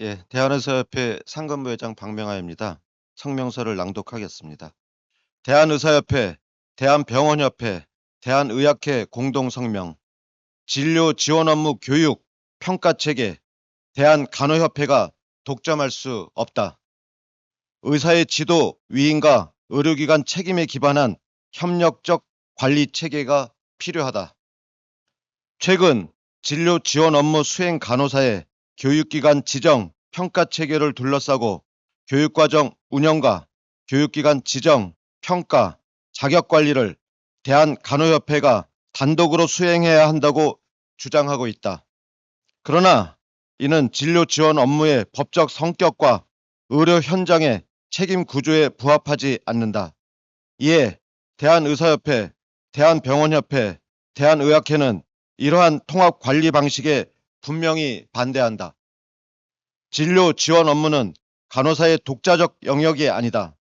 예, 대한의사협회 상근부회장 박명하입니다. 성명서를 낭독하겠습니다. 대한의사협회, 대한병원협회, 대한의학회 공동성명, 진료 지원 업무 교육, 평가체계, 대한간호협회가 독점할 수 없다. 의사의 지도, 위임과 의료기관 책임에 기반한 협력적 관리 체계가 필요하다. 최근 진료 지원 업무 수행 간호사의 교육기관 지정, 평가 체계를 둘러싸고 교육과정 운영과 교육기관 지정, 평가, 자격관리를 대한간호협회가 단독으로 수행해야 한다고 주장하고 있다. 그러나 이는 진료 지원 업무의 법적 성격과 의료 현장의 책임 구조에 부합하지 않는다. 이에 대한의사협회, 대한병원협회, 대한의학회는 이러한 통합 관리 방식에 분명히 반대한다. 진료 지원 업무는 간호사의 독자적 영역이 아니다.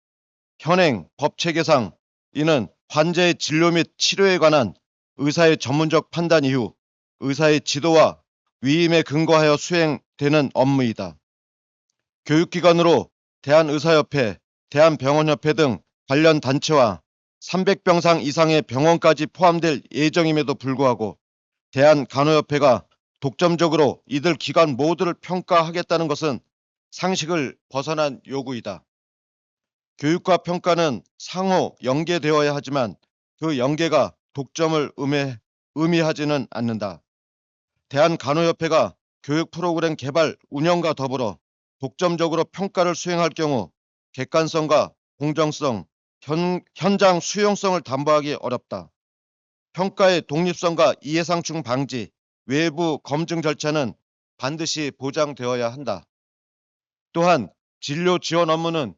현행 법 체계상 이는 환자의 진료 및 치료에 관한 의사의 전문적 판단 이후 의사의 지도와 위임에 근거하여 수행되는 업무이다. 교육기관으로 대한의사협회, 대한병원협회 등 관련 단체와 300병상 이상의 병원까지 포함될 예정임에도 불구하고 대한간호협회가 독점적으로 이들 기관 모두를 평가하겠다는 것은 상식을 벗어난 요구이다. 교육과 평가는 상호 연계되어야 하지만 그 연계가 독점을 의미하지는 않는다. 대한간호협회가 교육 프로그램 개발 운영과 더불어 독점적으로 평가를 수행할 경우 객관성과 공정성, 현장 수용성을 담보하기 어렵다. 평가의 독립성과 이해상충 방지, 외부 검증 절차는 반드시 보장되어야 한다. 또한 진료 지원 업무는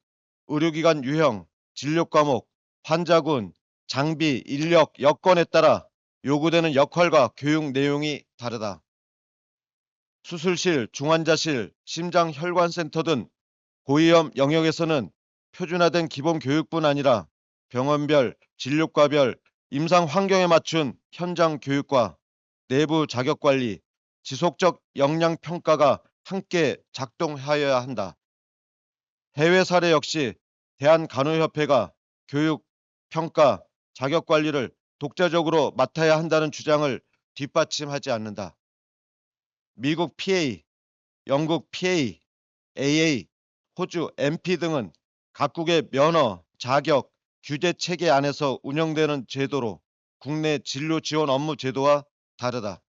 의료기관 유형, 진료 과목, 환자군, 장비, 인력, 여건에 따라 요구되는 역할과 교육 내용이 다르다. 수술실, 중환자실, 심장혈관센터 등 고위험 영역에서는 표준화된 기본 교육뿐 아니라 병원별, 진료과별, 임상 환경에 맞춘 현장 교육과 내부 자격관리, 지속적 역량 평가가 함께 작동하여야 한다. 해외 사례 역시 대한간호협회가 교육, 평가, 자격관리를 독자적으로 맡아야 한다는 주장을 뒷받침하지 않는다. 미국 PA, 영국 PA, AA, 호주 MP 등은 각국의 면허, 자격, 규제 체계 안에서 운영되는 제도로 국내 진료 지원 업무 제도와 다르다.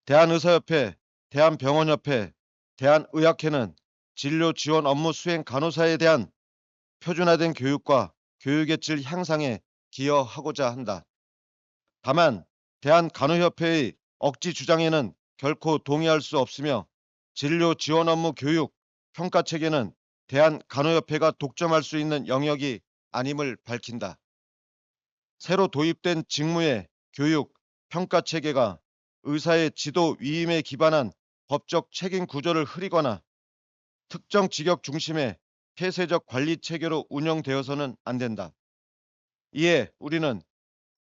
대한의사협회, 대한병원협회, 대한의학회는 진료 지원 업무 수행 간호사에 대한 표준화된 교육과 교육의 질 향상에 기여하고자 한다. 다만 대한간호협회의 억지 주장에는 결코 동의할 수 없으며 진료 지원 업무 교육, 평가 체계는 대한간호협회가 독점할 수 있는 영역이 아님을 밝힌다. 새로 도입된 직무의 교육, 평가 체계가 의사의 지도 위임에 기반한 법적 책임 구조를 흐리거나 특정 직역 중심의 폐쇄적 관리 체계로 운영되어서는 안 된다. 이에 우리는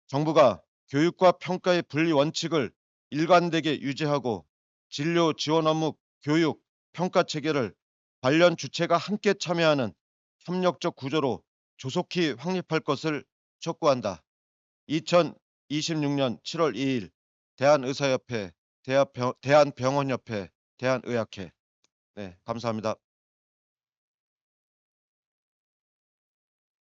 정부가 교육과 평가의 분리 원칙을 일관되게 유지하고 진료 지원 업무 교육, 평가 체계를 관련 주체가 함께 참여하는 협력적 구조로 조속히 확립할 것을 촉구한다. 2026년 7월 2일 대한의사협회, 대한병원협회, 대한의학회. 네, 감사합니다.